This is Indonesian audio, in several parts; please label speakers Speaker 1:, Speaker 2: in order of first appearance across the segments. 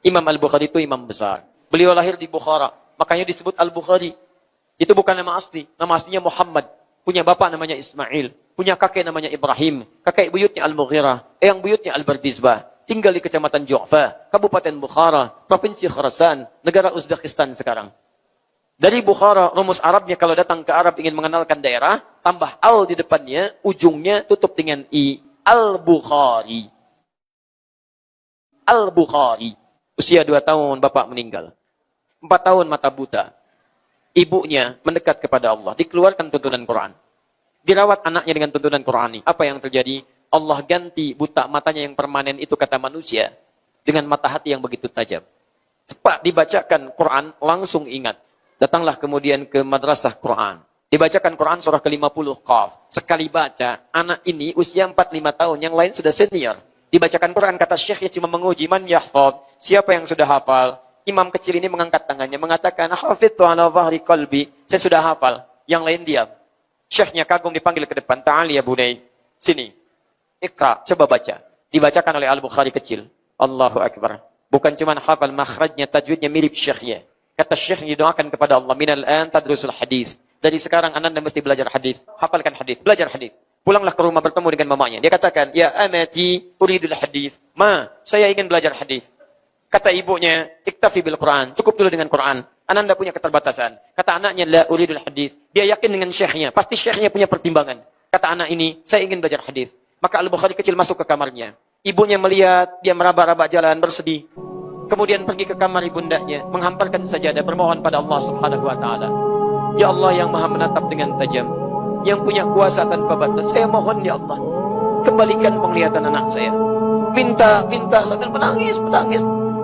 Speaker 1: Imam Al-Bukhari itu imam besar. Beliau lahir di Bukhara, makanya disebut Al-Bukhari. Itu bukan nama asli, nama aslinya Muhammad. Punya bapak namanya Ismail, punya kakek namanya Ibrahim, kakek buyutnya Al-Mughirah, eyang buyutnya Al-Bardizbah. Tinggal di Kecamatan Ju'fa, Kabupaten Bukhara, Provinsi Khurasan, negara Uzbekistan sekarang. Dari Bukhara, rumus Arabnya kalau datang ke Arab ingin mengenalkan daerah, tambah al di depannya, ujungnya tutup dengan i. Al-Bukhari. Al-Bukhari. Usia 2 tahun bapak meninggal. 4 tahun mata buta. Ibunya mendekat kepada Allah, dikeluarkan tuntunan Quran. Dirawat anaknya dengan tuntunan Qurani. Apa yang terjadi? Allah ganti buta matanya yang permanen itu kata manusia dengan mata hati yang begitu tajam. Cepat dibacakan Quran, langsung ingat. Datanglah kemudian ke madrasah Quran. Dibacakan Quran surah ke-50 Qaf. Sekali baca, anak ini usia 4-5 tahun, yang lain sudah senior. Dibacakan Quran, kata syekhnya cuma menguji, man yahfad, siapa yang sudah hafal? Imam kecil ini mengangkat tangannya, mengatakan, hafidtu ala dhahri qalbi, saya sudah hafal. Yang lain diam. Syekhnya kagum dipanggil ke depan, ta'ali ya bunai, sini. Iqra, coba baca. Dibacakan oleh Al-Bukhari kecil. Allahu Akbar. Bukan cuma hafal makhrajnya, tajwidnya mirip syekhnya. Kata syekhnya doakan kepada Allah, minal an tadrusul hadis. Dari sekarang Anda mesti belajar hadis. Hafalkan hadis, belajar hadis. Pulanglah ke rumah bertemu dengan mamanya. Dia katakan, ya amati uridul hadis. Ma, saya ingin belajar hadis. Kata ibunya, iktafi bil Quran. Cukup dulu dengan Quran. Ananda punya keterbatasan. Kata anaknya, la uridul hadis. Dia yakin dengan syekhnya. Pasti syekhnya punya pertimbangan. Kata anak ini, saya ingin belajar hadis. Maka Al-Bukhari kecil masuk ke kamarnya. Ibunya melihat, dia meraba-raba jalan, bersedih. Kemudian pergi ke kamar ibundanya, menghamparkan sajadah, bermohon pada Allah Subhanahu wa taala. Ya Allah yang Maha menatap dengan tajam, yang punya kuasa tanpa batas, saya mohon ya Allah, kembalikan penglihatan anak saya. Minta sambil menangis.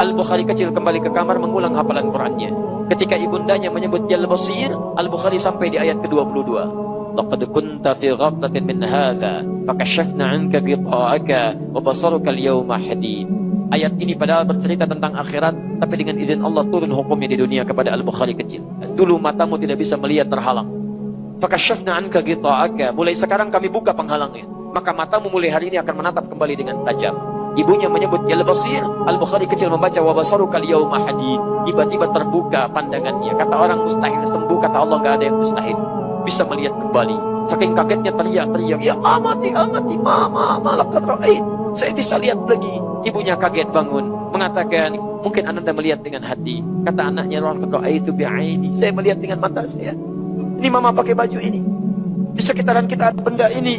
Speaker 1: Al-Bukhari kecil kembali ke kamar mengulang hafalan Qur'annya. Ketika ibundanya menyebut Jal Basir, Al-Bukhari sampai di ayat ke-22. Laqad kunta fi ghaflatin min hadha fakashafna 'anka ghita'aka wa basaruka al-yawma hadid. Ayat ini padahal bercerita tentang akhirat, tapi dengan izin Allah turun hukumnya di dunia kepada Al-Bukhari kecil. Dulu matamu tidak bisa melihat, terhalang. Fakashafna 'anka ghita'aka, mulai sekarang kami buka penghalangnya. Maka matamu mulai hari ini akan menatap kembali dengan tajam. Ibunya menyebut Jal Basir, Al-Bukhari kecil membaca wa basaruka al-yawma hadid. Tiba-tiba terbuka pandangannya. Kata orang mustahil sembuh, kata Allah enggak ada yang mustahil. Bisa melihat kembali. Saking kagetnya teriak-teriak, ya amati, mama, laqad ra'ait. Saya bisa lihat lagi. Ibunya kaget bangun, mengatakan, mungkin Anda melihat dengan hati. Kata anaknya, laqad ra'aitu bi'aini. Saya melihat dengan mata saya. Ini mama pakai baju ini. Di sekitaran kita ada benda ini.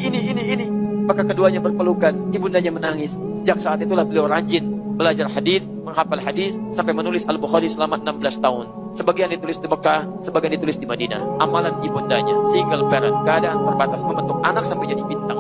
Speaker 1: Maka keduanya berpelukan, ibundanya menangis. Sejak saat itulah beliau rajin belajar hadis, menghafal hadis, sampai menulis Al-Bukhari selama 16 tahun. Sebagian ditulis di Mekah, sebagian ditulis di Madinah. Amalan ibundanya, single parent, keadaan terbatas, membentuk anak sampai jadi pintar.